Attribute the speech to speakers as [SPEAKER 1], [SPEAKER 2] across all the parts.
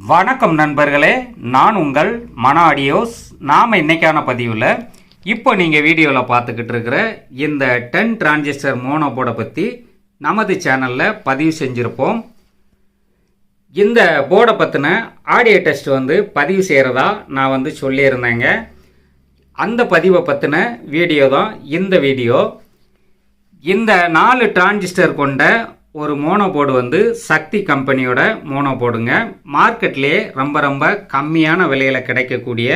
[SPEAKER 1] வணக்கம் நண்பர்களே, நான் உங்கள் மன ஆடியோஸ். நாம் இன்னைக்கான பதிவில் இப்போ நீங்கள் வீடியோவில் பார்த்துக்கிட்டு இருக்கிற இந்த 10 டிரான்சிஸ்டர் மோனோ போர்டை பற்றி நமது சேனலில் பதிவு செஞ்சுருப்போம். இந்த போர்டை பற்றின ஆடியோ டெஸ்ட் பதிவு செய்கிறதா நான் சொல்லியிருந்தேங்க. அந்த பதிவை பற்றின வீடியோ தான் இந்த வீடியோ. இந்த 4 டிரான்சிஸ்டர் கொண்ட ஒரு மோனோ போர்டு சக்தி கம்பெனியோட மோனோ போர்டுங்க. மார்க்கெட்லேயே ரொம்ப கம்மியான விலையில் கிடைக்கக்கூடிய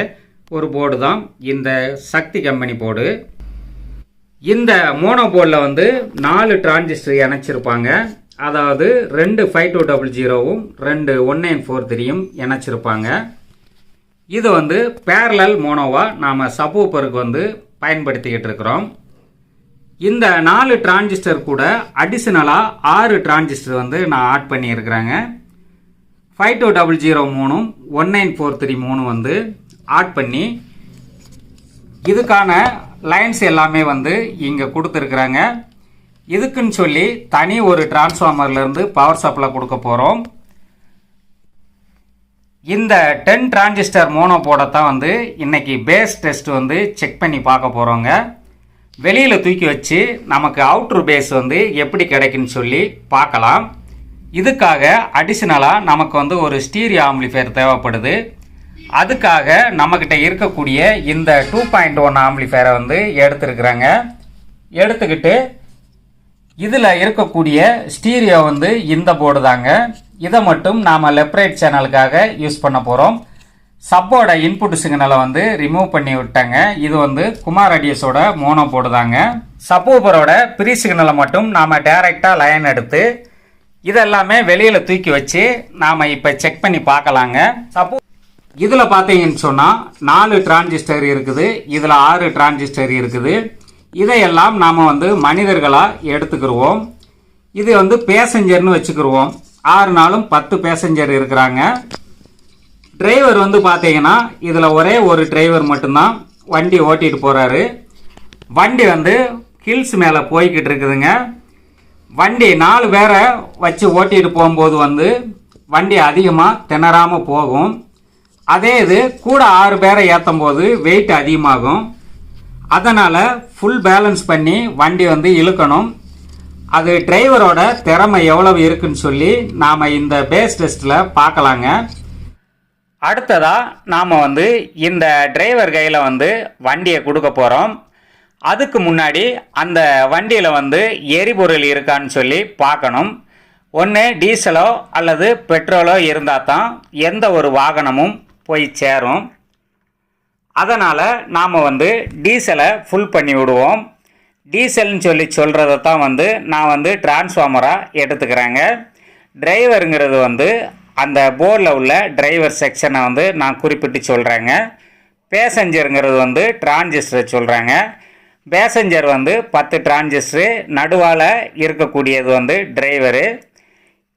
[SPEAKER 1] ஒரு போர்டு தான் இந்த சக்தி கம்பெனி போர்டு. இந்த மோனோ போர்டில் 4 டிரான்சிஸ்டர் இணைச்சிருப்பாங்க. அதாவது 2 5200வும் 2 1943யும் இணைச்சிருப்பாங்க. இது பேரலல் மோனோவாக நாம் சப்வூஃபருக்கு பயன்படுத்திக்கிட்டு இருக்கிறோம். இந்த 4 டிரான்சிஸ்டர் கூட அடிஷனலாக 6 டிரான்சிஸ்டர் நான் ஆட் பண்ணியிருக்கிறேங்க. 5200 1943 ஆட் பண்ணி இதுக்கான லைன்ஸ் எல்லாமே இங்கே கொடுத்துருக்குறாங்க. இதுக்குன்னு சொல்லி தனி ஒரு டிரான்ஸ்ஃபார்மர்லேருந்து பவர் சப்ளை கொடுக்க போகிறோம். இந்த 10 டிரான்சிஸ்டர் மோனோ போர்டை தான் இன்னைக்கு பேஸ் டெஸ்ட் செக் பண்ணி பார்க்க போகிறோங்க. வெளியில் தூக்கி வச்சு நமக்கு அவுட்ரு பேஸ் எப்படி கிடைக்குன்னு சொல்லி பார்க்கலாம். இதுக்காக அடிஷ்னலாக நமக்கு ஒரு ஸ்டீரியோ ஆம்பிளிஃபையர் தேவைப்படுது. அதுக்காக நம்மக்கிட்ட இருக்கக்கூடிய இந்த 2.1 ஆம்பிளிஃபையரை எடுத்துருக்குறாங்க. எடுத்துக்கிட்டு இதில் இருக்கக்கூடிய ஸ்டீரியோ இந்த போர்டு தாங்க. இதை மட்டும் நாம் லெஃப்ட் ரைட் சேனலுக்காக யூஸ் பண்ண போகிறோம். சப்போட இன்புட் சிக்னலை ரிமூவ் பண்ணி விட்டாங்க. இது குமார் ஆடியோஸோட மோனோ போர்டு தாங்க. சப்வூஃபரோட ப்ரீ சிக்னலை மட்டும் நாம் டைரெக்டாக லைன் எடுத்து இதெல்லாமே வெளியில் தூக்கி வச்சு நாம் இப்போ செக் பண்ணி பார்க்கலாங்க. இதில் பார்த்தீங்கன்னு சொன்னால் 4 டிரான்சிஸ்டர் இருக்குது, இதில் 6 டிரான்சிஸ்டர் இருக்குது. இதையெல்லாம் நாம் மனிதர்களாக எடுத்துக்கிடுவோம். இது பேசஞ்சர்னு வச்சுக்கிடுவோம். 6 நாளும் 10 பேசஞ்சர் இருக்கிறாங்க. டிரைவர் பார்த்தீங்கன்னா இதில் ஒரே ஒரு டிரைவர் மட்டும்தான் வண்டி ஓட்டிகிட்டு போகிறாரு. வண்டி ஹில்ஸ் மேலே போய்கிட்டு இருக்குதுங்க. வண்டி 4 பேரை வச்சு ஓட்டிகிட்டு போகும்போது வண்டி அதிகமாக திணறாமல் போகும். அதே இது கூட 6 பேரை ஏற்றும் போது வெயிட் அதிகமாகும். அதனால் ஃபுல் பேலன்ஸ் பண்ணி வண்டி இழுக்கணும். அது டிரைவரோட திறமை எவ்வளவு இருக்குன்னு சொல்லி நாம் இந்த பேஸ் டெஸ்ட்டில் பார்க்கலாங்க. அடுத்ததாக நாம் இந்த டிரைவர் கையில் வண்டியை கொடுக்க போகிறோம். அதுக்கு முன்னாடி அந்த வண்டியில் எரிபொருள் இருக்கான்னு சொல்லி பார்க்கணும். ஒன்று டீசலோ அல்லது பெட்ரோலோ இருந்தால் தான் எந்த ஒரு வாகனமும் போய் சேரும். அதனால் நாம் டீசலை ஃபுல் பண்ணி விடுவோம். டீசல்னு சொல்லி சொல்கிறத தான் நான் டிரான்ஸ்ஃபார்மராக எடுத்துக்கிறேங்க. டிரைவருங்கிறது அந்த போர்டில் உள்ள டிரைவர் செக்ஷனை நான் குறிப்பிட்டு சொல்கிறேங்க. பேசஞ்சருங்கிறது டிரான்சிஸ்டர் சொல்கிறாங்க. பேசஞ்சர் 10 டிரான்சிஸ்டரு, நடுவால் இருக்கக்கூடியது டிரைவரு.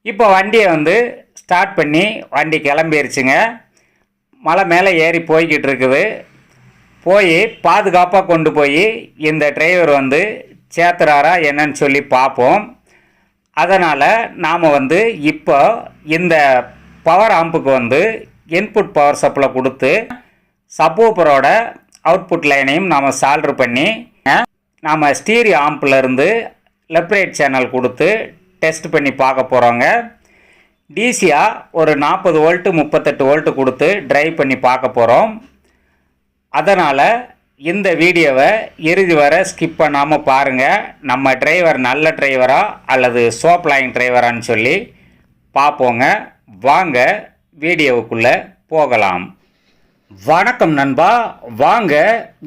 [SPEAKER 1] இப்போ வண்டியை ஸ்டார்ட் பண்ணி வண்டி கிளம்பிருச்சுங்க. மலை மேலே ஏறி போய்கிட்டு இருக்குது. போய் பாதுகாப்பாக கொண்டு போய் இந்த டிரைவர் சேர்த்துறாரா என்னன்னு சொல்லி பார்ப்போம். அதனால் நாம் இப்போ இந்த பவர் ஆம்புக்கு இன்புட் பவர் சப்ளை கொடுத்து சப்வூஃபரோட அவுட்புட் லைனையும் நாம் சால்ட்ரு பண்ணி நாம் ஸ்டீரியோ ஆம்பிலேருந்து லெஃப்ட் ரைட் சேனல் கொடுத்து டெஸ்ட் பண்ணி பார்க்க போகிறோங்க. டிசியாக ஒரு 40 வோல்ட்டு 38 வோல்ட்டு கொடுத்து ட்ரைவ் பண்ணி பார்க்க போகிறோம். அதனால் இந்த வீடியோவை இறுதி வரை ஸ்கிப் பண்ணாமல் பாருங்கள். நம்ம டிரைவர் நல்ல டிரைவரா அல்லது சோப் லைன் டிரைவரான்னு சொல்லி பார்ப்போங்க. வாங்க வீடியோவுக்குள்ளே போகலாம். வணக்கம் நண்பா, வாங்க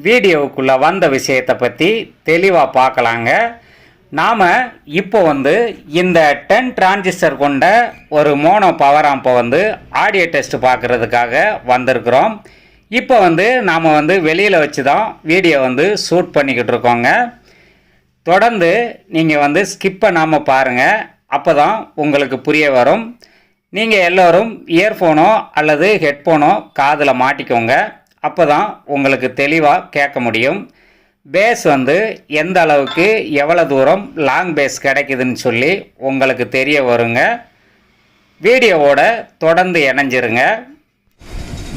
[SPEAKER 1] வீடியோவுக்குள்ளே வந்த விஷயத்தை பற்றி தெளிவாக பார்க்கலாங்க. நாம் இப்போ இந்த 10 டிரான்சிஸ்டர் கொண்ட ஒரு மோனோ பவர் ஆம்பை ஆடியோ டெஸ்ட் பார்க்குறதுக்காக வந்திருக்கிறோம். இப்போ நாம் வெளியில் வச்சு தான் வீடியோ ஷூட் பண்ணிக்கிட்டு இருக்கோங்க. தொடர்ந்து நீங்கள் ஸ்கிப் பண்ணாமல் பாருங்கள். அப்போ தான் உங்களுக்கு புரிய வரும். நீங்கள் எல்லோரும் இயர்ஃபோனோ அல்லது ஹெட்ஃபோனோ காதில் மாட்டிக்கோங்க. அப்போ தான் உங்களுக்கு தெளிவாக கேட்க முடியும். பேஸ் எந்த அளவுக்கு எவ்வளோ தூரம் லாங் பேஸ் கிடைக்குதுன்னு சொல்லி உங்களுக்கு தெரிய வருங்க. வீடியோவோட தொடர்ந்து இணைஞ்சிருங்க.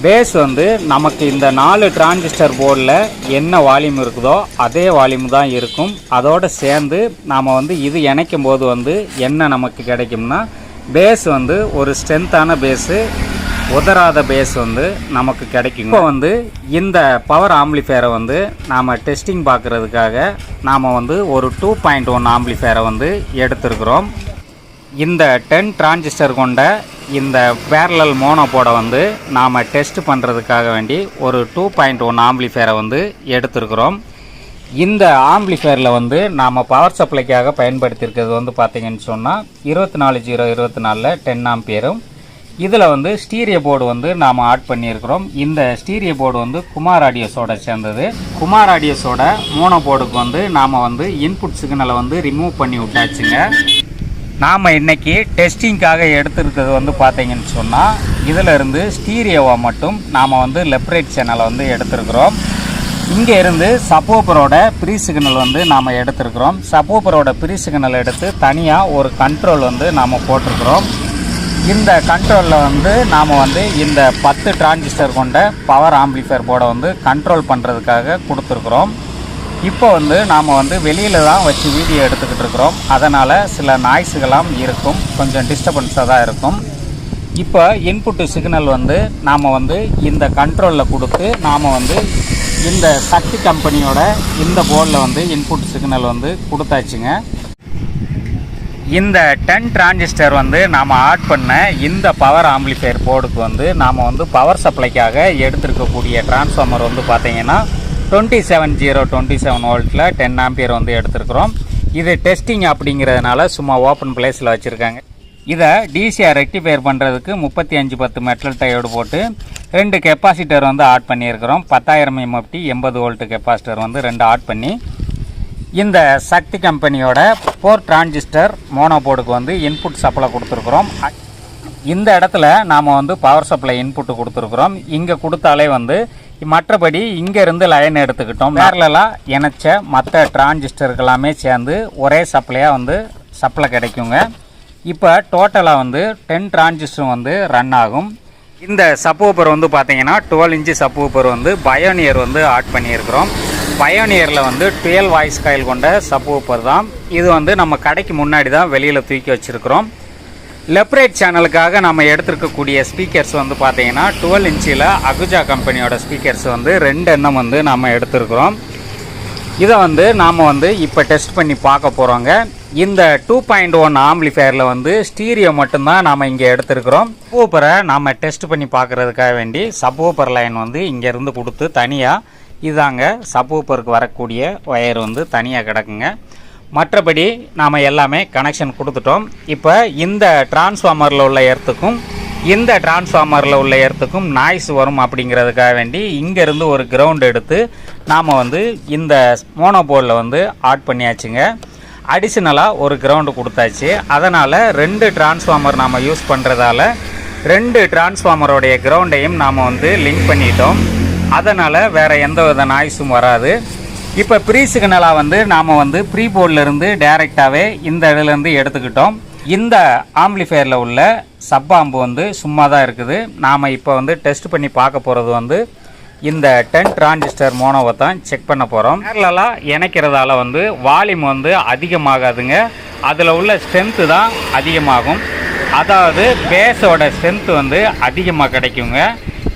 [SPEAKER 1] பேஸ் வந்து நமக்கு இந்த 4 டிரான்சிஸ்டர் போர்டில் என்ன வால்யூம் இருக்குதோ அதே வால்யூம் தான் இருக்கும். அதோடு சேர்ந்து நாம் வந்து இது இணைக்கும் போது வந்து என்ன நமக்கு கிடைக்கும்னா, பேஸ் வந்து ஒரு ஸ்ட்ரென்த்தான பேஸு, உதராத பேஸ் வந்து நமக்கு கிடைக்கும். இப்போ வந்து இந்த பவர் ஆம்பிளிஃபையரை வந்து நாம் டெஸ்டிங் பார்க்குறதுக்காக நாம் வந்து ஒரு 2.1 ஆம்பிளிஃபையரை வந்து எடுத்துருக்குறோம். இந்த 10 டிரான்சிஸ்டர் கொண்ட இந்த பேரலல் மோனோபோடை வந்து நாம் டெஸ்ட் பண்ணுறதுக்காக வேண்டி ஒரு 2.1 ஆம்பிளிஃபையரை வந்து எடுத்துருக்குறோம். இந்த ஆம்பிளிஃபையரில் வந்து நாம் பவர் சப்ளைக்காக பயன்படுத்தியிருக்கிறது வந்து பார்த்திங்கன்னு சொன்னால் 24/0/24 10 ஆம்பியரும். இதில் வந்து ஸ்டீரியோ போர்டு வந்து நாம் ஆட் பண்ணியிருக்கிறோம். இந்த ஸ்டீரியோ போர்டு வந்து குமார் ஆடியோஸோட சேர்ந்தது. குமார் ஆடியோஸோட மோனோ போர்டுக்கு வந்து நாம் வந்து இன்புட் சிக்னலை வந்து ரிமூவ் பண்ணி விட்டாச்சுங்க. நாம் இன்றைக்கி டெஸ்டிங்காக எடுத்துருக்கிறது வந்து பார்த்திங்கன்னு சொன்னால் இதிலிருந்து ஸ்டீரியோவை மட்டும் நாம் வந்து லெஃப்ட் ரைட் சேனலை வந்து எடுத்துருக்குறோம். இங்கே இருந்து சப்வூஃபரோட ப்ரீ சிக்னல் வந்து நாம் எடுத்துருக்குறோம். சப்வூஃபரோட ப்ரீ சிக்னல் எடுத்து தனியாக ஒரு கண்ட்ரோல் வந்து நாம் போட்டிருக்கிறோம். இந்த கண்ட்ரோலில் வந்து நாம் வந்து இந்த 10 டிரான்சிஸ்டர் கொண்ட பவர் ஆம்பிளிஃபையர் போர்டை வந்து கண்ட்ரோல் பண்ணுறதுக்காக கொடுத்துருக்குறோம். இப்போ வந்து நாம் வந்து வெளியில் தான் வச்சு வீடியோ எடுத்துக்கிட்டு இருக்கிறோம். அதனால் சில நாய்ஸுகளாம் இருக்கும், கொஞ்சம் டிஸ்டர்பன்ஸாக தான் இருக்கும். இப்போ இன்புட்டு சிக்னல் வந்து நாம் வந்து இந்த கண்ட்ரோலில் கொடுத்து நாம் வந்து இந்த சக்தி கம்பெனியோட இந்த போர்டில் வந்து இன்புட் சிக்னல் வந்து கொடுத்தாச்சுங்க. இந்த 10 டிரான்சிஸ்டர் வந்து நாம் ஆட் பண்ண இந்த பவர் ஆம்பிளிஃபையர் போர்டுக்கு வந்து நாம் வந்து பவர் சப்ளைக்காக எடுத்துருக்கக்கூடிய டிரான்ஸ்ஃபார்மர் வந்து பார்த்திங்கன்னா 27/027 வோல்ட்டில் 10 ஆம்பியர் வந்து எடுத்துருக்குறோம். இது டெஸ்டிங் அப்படிங்கிறதுனால சும்மா ஓப்பன் பிளேஸில் வச்சுருக்காங்க. இதை டிசிஆர் ரெக்டிஃபையர் பண்ணுறதுக்கு 3510 மெட்டல் டயோடு போட்டு 2 கெப்பாசிட்டர் வந்து ஆட் பண்ணியிருக்கிறோம். 10,000 MFT 80 வோல்ட்டு கெப்பாசிட்டர் வந்து 2 ஆட் பண்ணி இந்த சக்தி கம்பெனியோட 4 டிரான்சிஸ்டர் மோனோ போர்டுக்கு வந்து இன்புட் சப்ளை கொடுத்துருக்குறோம். இந்த இடத்துல நாம் வந்து பவர் சப்ளை இன்புட்டு கொடுத்துருக்குறோம். இங்கே கொடுத்தாலே வந்து மற்றபடி இங்கேருந்து லைன் எடுத்துக்கிட்டோம். பேரலாக இணைச்ச மற்ற டிரான்சிஸ்டருக்கெல்லாமே சேர்ந்து ஒரே சப்ளையாக வந்து சப்ளை கிடைக்குங்க. இப்போ டோட்டலாக வந்து 10 டிரான்சிஸ்டர் வந்து ரன் ஆகும். இந்த சப்வூஃபர் வந்து பார்த்திங்கன்னா 12 இன்ச்சு சப்வூஃபர் வந்து பயோனியர் வந்து ஆட் பண்ணியிருக்கிறோம். பயோனியரில் வந்து 12 வாய்ஸ் காயில் கொண்ட சப்வூஃபர் தான். இது வந்து நம்ம கடைக்கு முன்னாடி தான் வெளியில் தூக்கி வச்சுருக்கிறோம். லெஃப்ட் ரைட் சேனலுக்காக நம்ம எடுத்துருக்கக்கூடிய ஸ்பீக்கர்ஸ் வந்து பார்த்திங்கன்னா 12 இன்ச்சில் அகுஜா கம்பெனியோட ஸ்பீக்கர்ஸ் வந்து 2 எண்ணம் வந்து நம்ம எடுத்துருக்குறோம். இதை வந்து நாம் வந்து இப்போ டெஸ்ட் பண்ணி பார்க்க போகிறோங்க. இந்த 2.1 ஆம்பிளிஃபையரில் வந்து ஸ்டீரியோ மட்டும்தான் நாம் இங்கே எடுத்துருக்குறோம். சப்வூஃபரை நாம் டெஸ்ட் பண்ணி பார்க்குறதுக்காக வேண்டி சப்வூஃபர் லைன் வந்து இங்கேருந்து கொடுத்து தனியாக இதாங்க சப்வூஃபருக்கு வரக்கூடிய ஒயர் வந்து தனியாக கிடக்குங்க. மற்றபடி நாம் எல்லாமே கனெக்ஷன் கொடுத்துட்டோம். இப்போ இந்த டிரான்ஸ்ஃபார்மரில் உள்ள எர்த்துக்கும் இந்த டிரான்ஸ்ஃபார்மரில் உள்ள எர்த்துக்கும் நாய்ஸ் வரும் அப்படிங்கிறதுக்காக வேண்டி இங்கேருந்து ஒரு கிரவுண்ட் எடுத்து நாம் வந்து இந்த மோனோ போர்டில் வந்து ஆட் பண்ணியாச்சுங்க. அடிஷ்னலாக ஒரு கிரவுண்டு கொடுத்தாச்சு. அதனால் 2 டிரான்ஸ்ஃபார்மர் நாம் யூஸ் பண்ணுறதால 2 டிரான்ஸ்ஃபார்மரோடைய கிரவுண்டையும் நாம் வந்து லிங்க் பண்ணிட்டோம். அதனால் வேறு எந்த வித நாய்ஸும் வராது. இப்போ ப்ரீ சிக்னலாக வந்து நாம் வந்து ப்ரீ போர்டிலேருந்து டைரெக்டாகவே இந்த இதிலேருந்து எடுத்துக்கிட்டோம். இந்த ஆம்பிளிஃபையரில் உள்ள சப் ஆம்பு வந்து சும்மா தான் இருக்குது. நாம் இப்போ வந்து டெஸ்ட் பண்ணி பார்க்க போகிறது வந்து இந்த 10 டிரான்சிஸ்டர் மோனோவை தான் செக் பண்ண போகிறோம். பேரலாக இணைக்கிறதால வந்து வால்யூம் வந்து அதிகமாகாதுங்க. அதில் உள்ள ஸ்ட்ரென்த்து தான் அதிகமாகும். அதாவது பேஸோட ஸ்ட்ரென்த்து வந்து அதிகமாக கிடைக்குங்க.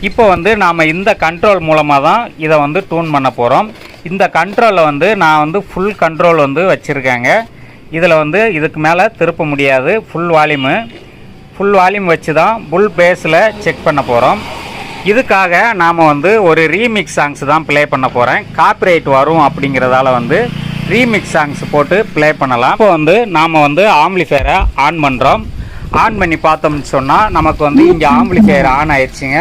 [SPEAKER 1] இப்போ வந்து நாம் இந்த கண்ட்ரோல் மூலமாக தான் இதை வந்து டூன் பண்ண போகிறோம். இந்த கண்ட்ரோலில் வந்து நான் வந்து ஃபுல் கண்ட்ரோல் வந்து வச்சுருக்கேங்க. இதில் வந்து இதுக்கு மேலே திருப்ப முடியாது. ஃபுல் வால்யூம் வச்சு தான் புல் பேஸில் செக் பண்ண போகிறோம். இதுக்காக நாம் வந்து ஒரு ரீமிக்ஸ் சாங்ஸ் தான் ப்ளே பண்ண போகிறேன். காப்பிரைட் வரும் அப்படிங்கிறதால வந்து ரீமிக்ஸ் சாங்ஸ் போட்டு ப்ளே பண்ணலாம். இப்போ வந்து நாம் வந்து ஆம்பிளிஃபையரை ஆன் பண்ணுறோம். ஆன் பண்ணி பார்த்தோம்னு சொன்னால் நமக்கு வந்து இங்கே ஆம்பிளிஃபையர் ஆன் ஆயிடுச்சுங்க.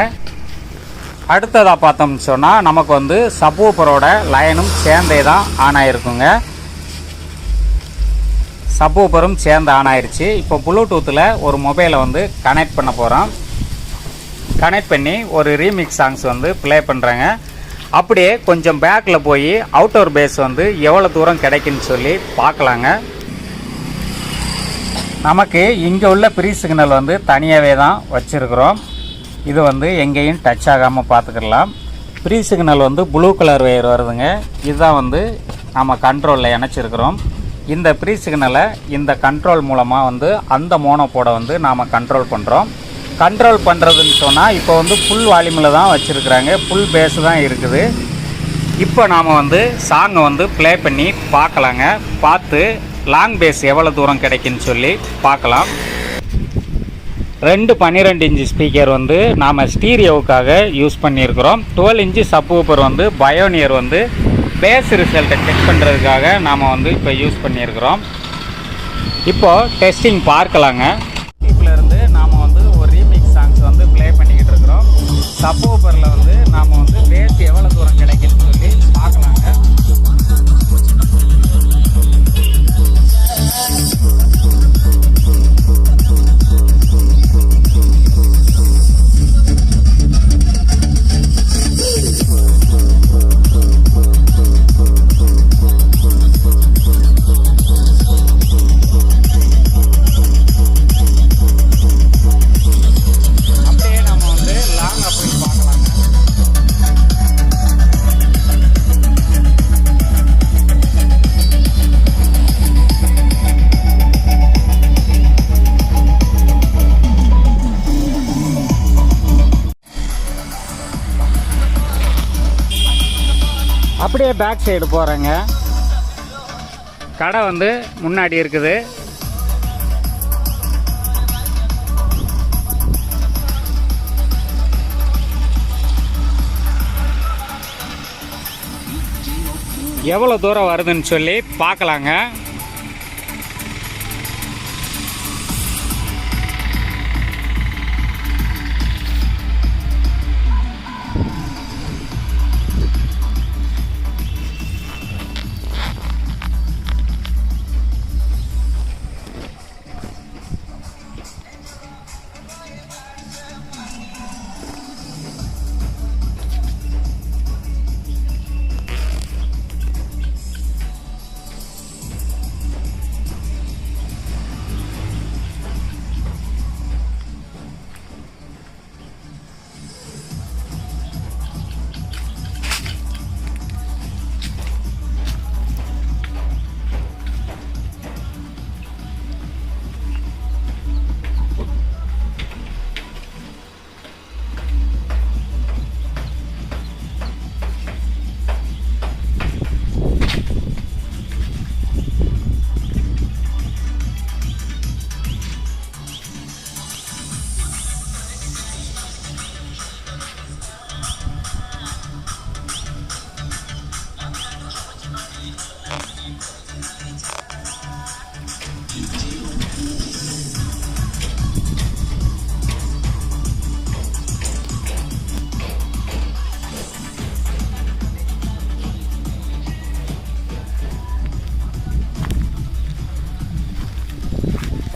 [SPEAKER 1] அடுத்ததாக பார்த்தோம்னு சொன்னால் நமக்கு வந்து சப்வூஃபரோட லைனும் சேர்ந்தே தான் ஆன் ஆகிருக்குங்க. சப்வூஃபரும் சேர்ந்து ஆன் ஆயிடுச்சு. இப்போ ப்ளூடூத்தில் ஒரு மொபைலை வந்து கனெக்ட் பண்ண போகிறோம். கனெக்ட் பண்ணி ஒரு ரீமிக்ஸ் சாங்ஸ் வந்து ப்ளே பண்ணுறேங்க. அப்படியே கொஞ்சம் பேக்கில் போய் அவுட்டோர் பேஸ் வந்து எவ்வளோ தூரம் கிடைக்குன்னு சொல்லி பார்க்கலாங்க. நமக்கு இங்கே உள்ள ப்ரீ சிக்னல் வந்து தனியாகவே தான் வச்சுருக்குறோம். இது வந்து எங்கேயும் டச் ஆகாமல் பார்த்துக்கலாம். ப்ரீ சிக்னல் வந்து ப்ளூ கலர் ஒயர் வருதுங்க. இதுதான் வந்து நம்ம கண்ட்ரோலில் இணைச்சிருக்கிறோம். இந்த ப்ரீ சிக்னலை இந்த கண்ட்ரோல் மூலமாக வந்து அந்த மோனோபோடை வந்து நாம் கண்ட்ரோல் பண்ணுறோம். கண்ட்ரோல் பண்ணுறதுன்னு சொன்னால் இப்போ வந்து ஃபுல் வால்யூமில் தான் வச்சுருக்குறாங்க, ஃபுல் பேஸு தான் இருக்குது. இப்போ நாம் வந்து சாங்கை வந்து ப்ளே பண்ணி பார்க்கலாங்க. பார்த்து லாங் பேஸ் எவ்வளோ தூரம் கிடைக்குன்னு சொல்லி பார்க்கலாம். 2 12 இன்ச்சு ஸ்பீக்கர் வந்து நாம் ஸ்டீரியோவுக்காக யூஸ் பண்ணியிருக்கிறோம். 12 இன்ச்சு சப்வூஃபர் வந்து பயோனியர் வந்து பேஸ் ரிசல்ட்டை செக் பண்ணுறதுக்காக நாம் வந்து இப்போ யூஸ் பண்ணியிருக்கிறோம். இப்போது டெஸ்டிங் பார்க்கலாங்க. இருந்து நாம் வந்து ஒரு ரீமிக்ஸ் சாங்ஸ் வந்து ப்ளே பண்ணிக்கிட்டு இருக்கிறோம். சப்வூஃபரில் வந்து நாம் வந்து பேஸ் எவ்வளோ தூரம் கிடைக்குன்னு சொல்லி பார்க்கலாங்க. அப்படியே பேக் சைடு போகிறேங்க. கடை வந்து முன்னாடி இருக்குது. எவ்வளோ தூரம் வருதுன்னு சொல்லி பார்க்கலாங்க.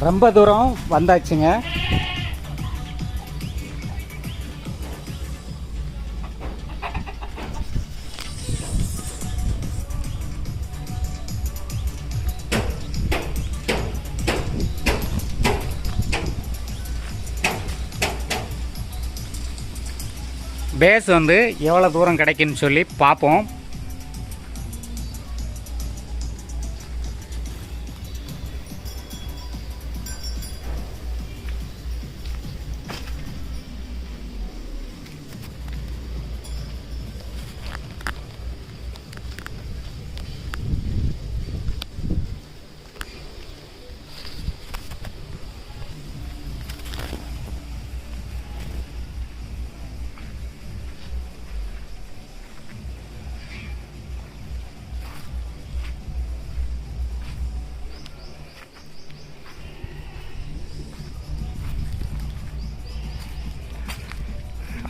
[SPEAKER 1] ரொம்ப தூரம் வந்தாச்சுங்க. பேஸ் வந்து எவ்வளோ தூரம் கிடைக்குன்னு சொல்லி பார்ப்போம்.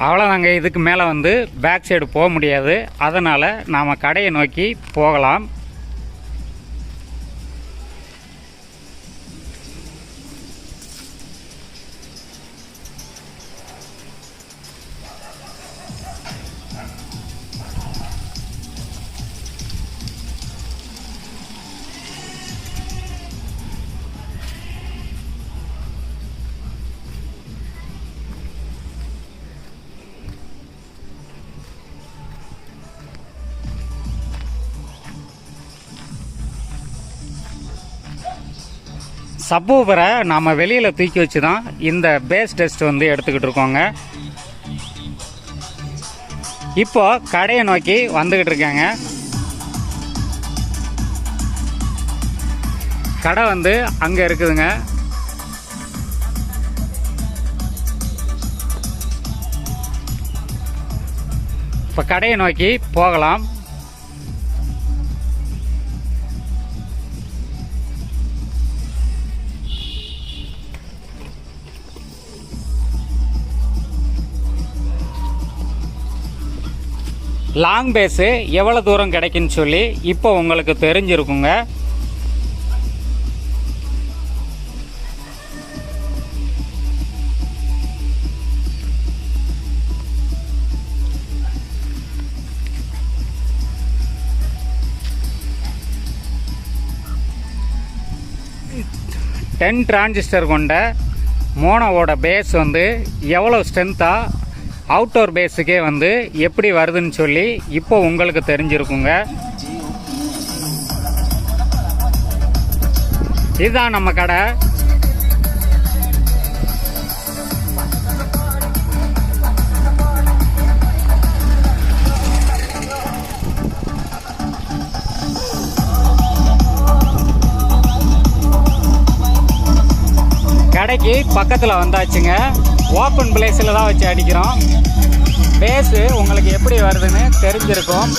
[SPEAKER 1] அவ்வளோதாங்க. இதுக்கு மேலே வந்து பேக் சைடு போக முடியாது. அதனால் நாம் கடையை நோக்கி போகலாம். சப்வூஃபரை நாம் வெளியில் தூக்கி வச்சு தான் இந்த பேஸ் டெஸ்ட் வந்து எடுத்துக்கிட்டு இருக்கோங்க. இப்போ கடையை நோக்கி வந்துக்கிட்டு இருக்காங்க. கடை வந்து அங்கே இருக்குதுங்க. இப்போ கடையை நோக்கி போகலாம். லாங் பேஸு எவ்வளோ தூரம் கிடைக்குன்னு சொல்லி இப்போ உங்களுக்கு தெரிஞ்சிருக்குங்க. டென் டிரான்சிஸ்டர் கொண்ட மோனோவோட பேஸ் வந்து எவ்வளோ ஸ்ட்ரென்த்தாக அவுட்டோர் பேஸுக்கே வந்து எப்படி வருதுன்னு சொல்லி இப்போ உங்களுக்கு தெரிஞ்சிருக்குங்க. இதுதான் நம்ம கடை. கடைக்கு பக்கத்தில் வந்தாச்சுங்க. ஓப்பன் பிளேஸில் தான் வச்சு அடிக்கிறோம். பேஸு உங்களுக்கு எப்படி வருதுன்னு தெரிஞ்சிருக்கும்.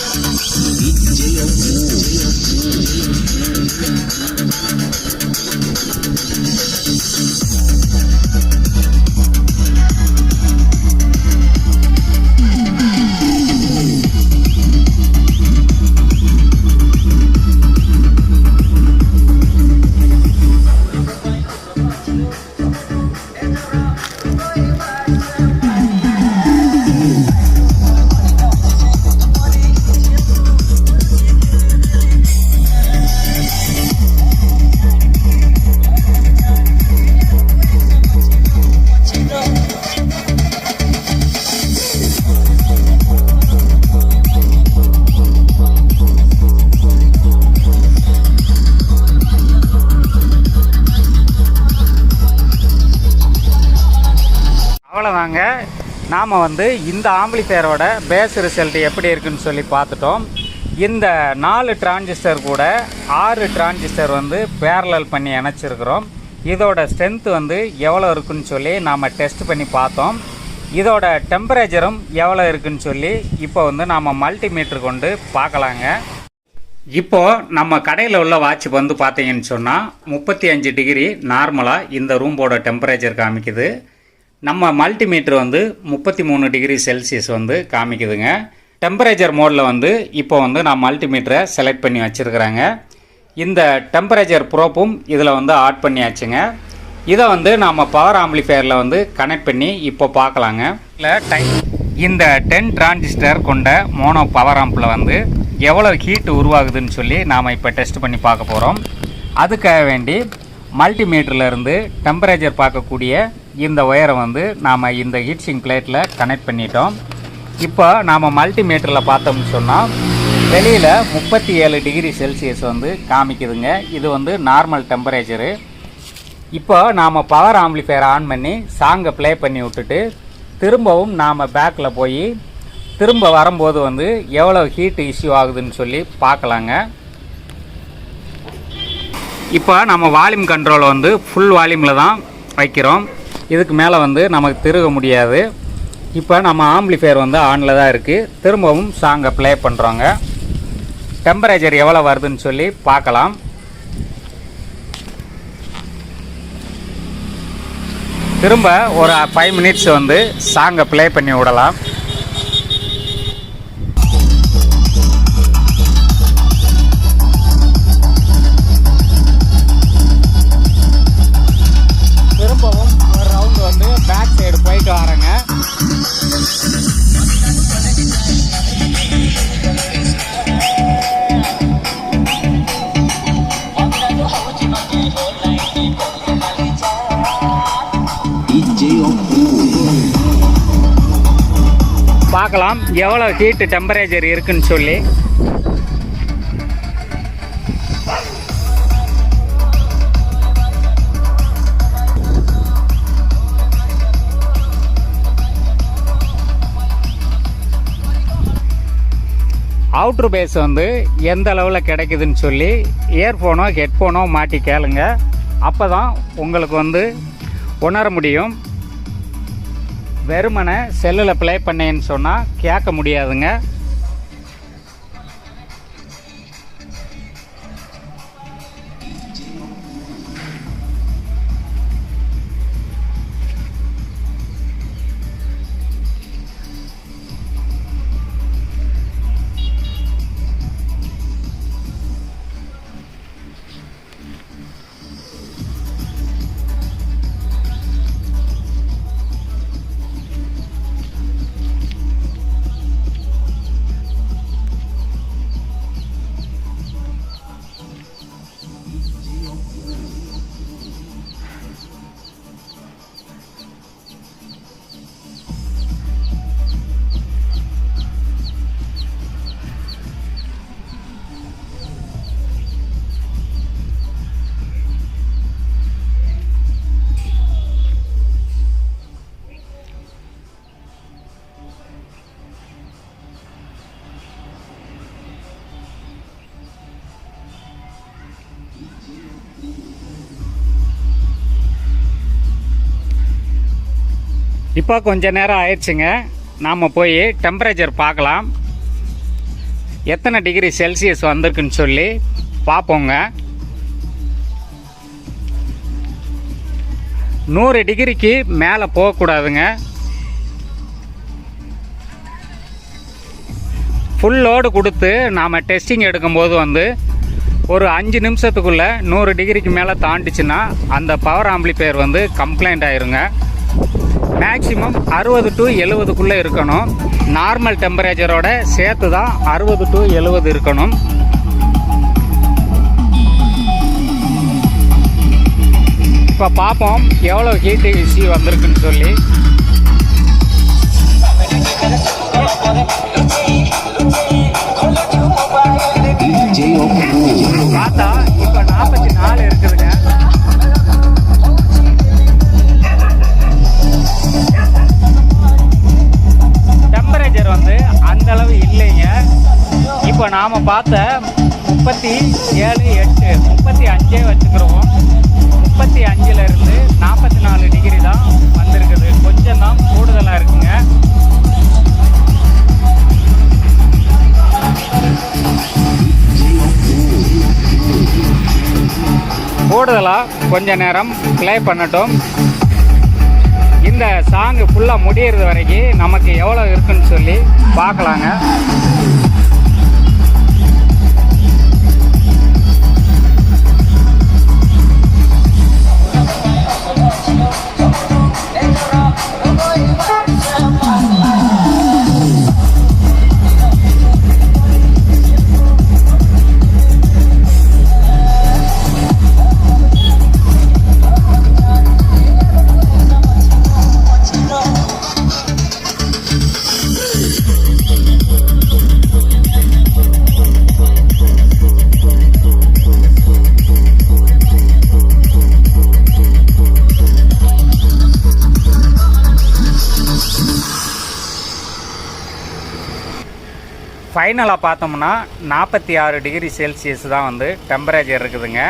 [SPEAKER 1] அவ்வளோதாங்க. நாம் வந்து இந்த ஆம்பிளிஃபையரோட பேஸ் ரிசல்ட் எப்படி இருக்குன்னு சொல்லி பார்த்துட்டோம். இந்த 4 டிரான்சிஸ்டர் கூட 6 டிரான்சிஸ்டர் வந்து பேரலல் பண்ணி இணைச்சிருக்கிறோம். இதோட ஸ்ட்ரென்த் வந்து எவ்வளோ இருக்குன்னு சொல்லி நாம் டெஸ்ட் பண்ணி பார்த்தோம். இதோட டெம்பரேச்சரும் எவ்வளோ இருக்குன்னு சொல்லி இப்போ வந்து நாம் மல்டிமீட்டர் கொண்டு பார்க்கலாங்க. இப்போது நம்ம கடையில் உள்ள வாட்ச் வந்து பார்த்தீங்கன்னு சொன்னால் 35 டிகிரி நார்மலாக இந்த ரூம்போட டெம்பரேச்சர் காமிக்குது. நம்ம மல்டிமீட்டர் வந்து 33 டிகிரி செல்சியஸ் வந்து காமிக்குதுங்க. டெம்பரேச்சர் மோடில் வந்து இப்போ வந்து நான் மல்டிமீட்டரை செலக்ட் பண்ணி வச்சுருக்குறேங்க. இந்த டெம்பரேச்சர் ப்ரோப்பும் இதில் வந்து ஆட் பண்ணியாச்சுங்க. இதை வந்து நாம் பவர் ஆம்பிளிஃபையரில் வந்து கனெக்ட் பண்ணி இப்போ பார்க்கலாங்க. இல்லை இந்த 10 டிரான்சிஸ்டர் கொண்ட மோனோ பவர் ஆம்பில் வந்து எவ்வளோ ஹீட் உருவாகுதுன்னு சொல்லி நாம் இப்போ டெஸ்ட் பண்ணி பார்க்க போகிறோம். அதுக்காக வேண்டி மல்டிமீட்டர்லேருந்து டெம்பரேச்சர் பார்க்கக்கூடிய இந்த ஒயரை வந்து நாம் இந்த ஹீட்சிங் பிளேட்டில் கனெக்ட் பண்ணிட்டோம். இப்போ நாம் மல்டிமீட்டரில் பார்த்தோம்னு சொன்னால் வெளியில் 37 டிகிரி செல்சியஸ் வந்து காமிக்குதுங்க. இது வந்து நார்மல் டெம்பரேச்சரு. இப்போ நாம் பவர் ஆம்பிளிஃபையர் ஆன் பண்ணி சாங்கை ப்ளே பண்ணி விட்டுட்டு திரும்பவும் நாம் பேக்கில் போய் திரும்ப வரும்போது வந்து எவ்வளோ ஹீட் இஷ்யூ ஆகுதுன்னு சொல்லி பார்க்கலாங்க. இப்போ நம்ம வால்யூம் கண்ட்ரோல் வந்து ஃபுல் வால்யூமில் தான் வைக்கிறோம். இதுக்கு மேலே வந்து நமக்கு திருக முடியாது. இப்போ நம்ம ஆம்பிளிஃபையர் வந்து ஆனில் தான் இருக்குது. திரும்பவும் சாங்கை ப்ளே பண்ணுறோங்க. டெம்பரேச்சர் எவ்வளோ வருதுன்னு சொல்லி பார்க்கலாம். திரும்ப ஒரு 5 மினிட்ஸ் வந்து சாங்கை ப்ளே பண்ணி விடலாம். திரும்பவும் ஒரு ரவுண்டு வந்து பேக் சைடு போயிட்டு வரேங்க. பார்க்கலாம் எவ்வளோ ஹீட்டு டெம்பரேச்சர் இருக்குன்னு சொல்லி. அவுட்ரு பேஸ் வந்து எந்த அளவில் கிடைக்குதுன்னு சொல்லி இயர்ஃபோனோ ஹெட்ஃபோனோ மாட்டி கேளுங்க. அப்போ தான் உங்களுக்கு வந்து உணர முடியும். வெறுமனை செல்லில் ப்ளே பண்ணேன்னு சொன்னால் கேட்க முடியாதுங்க. இப்போ கொஞ்ச நேரம் ஆயிடுச்சுங்க. நாம் போய் டெம்பரேச்சர் பார்க்கலாம், எத்தனை டிகிரி செல்சியஸ் வந்திருக்குன்னு சொல்லி பார்ப்போங்க. 100 டிகிரிக்கு மேலே போகக்கூடாதுங்க. ஃபுல் லோடு கொடுத்து நாம் டெஸ்டிங் எடுக்கும்போது வந்து ஒரு 5 நிமிஷத்துக்குள்ளே 100 டிகிரிக்கு மேலே தாண்டிச்சுன்னா அந்த பவர் ஆம்பிளிஃபையர் வந்து கம்ப்ளைண்ட் ஆயிருங்க. மேக்ஸிமம் 60 to 70க்குள்ளே இருக்கணும். நார்மல் டெம்பரேச்சரோட சேர்த்து தான் 60 to 70 இருக்கணும். இப்போ பார்ப்போம் எவ்வளோ ஹீட் இஷ்யூ வந்திருக்குன்னு சொல்லி. பார்த்தா இப்போ 44 இருக்குதுங்க. டெம்பரேச்சர் வந்து அந்த அளவு இல்லைங்க. இப்போ நாம் பார்த்த 37, 8, 35 வச்சுக்கிறோம். 35லேருந்து 44 டிகிரி தான் வந்திருக்குது. கொஞ்சம் தான் கூடுதலாக இருக்குங்க. கூடுதலாக கொஞ்ச நேரம் ப்ளே பண்ணட்டும். இந்த சாங்கு ஃபுல்லாக முடியறது வரைக்கும் நமக்கு எவ்வளோ இருக்குன்னு சொல்லி பார்க்கலாங்க. ஃபைனலாக பார்த்தோம்னா 46 டிகிரி செல்சியஸ் தான் வந்து டெம்பரேச்சர் இருக்குதுங்க.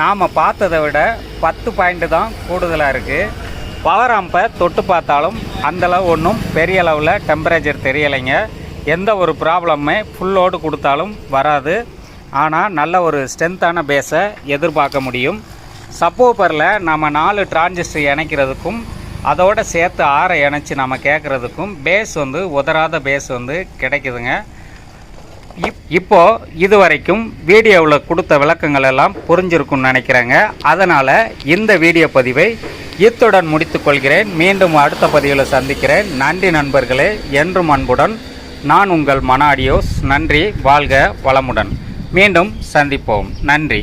[SPEAKER 1] நாம் பார்த்ததை விட 10 பாயிண்ட் தான் கூடுதலாக இருக்குது. பவர் ஆம்பை தொட்டு பார்த்தாலும் அந்தளவு ஒன்றும் பெரிய அளவில் டெம்பரேச்சர் தெரியலைங்க. எந்த ஒரு ப்ராப்ளமே ஃபுல்லோடு கொடுத்தாலும் வராது. ஆனால் நல்ல ஒரு ஸ்ட்ரென்த்தான பேஸை எதிர்பார்க்க முடியும். சப்போப்பரில் நம்ம 4 டிரான்சிஸ்டர் இணைக்கிறதுக்கும் அதோடு சேர்த்து 6 இணைச்சி நம்ம கேட்குறதுக்கும் பேஸ் வந்து உதராத பேஸ் வந்து கிடைக்குதுங்க. இப்போது இது வரைக்கும் வீடியோவில் கொடுத்த விளக்கங்கள் எல்லாம் புரிஞ்சிருக்கும்னு நினைக்கிறேங்க. அதனால் இந்த வீடியோ பதிவை இத்துடன் முடித்துக்கொள்கிறேன். மீண்டும் அடுத்த பதிவில் சந்திக்கிறேன். நன்றி நண்பர்களே. என்றும் அன்புடன் நான் உங்கள் மன ஆடியோஸ். நன்றி. வாழ்க வளமுடன். மீண்டும் சந்திப்போம். நன்றி.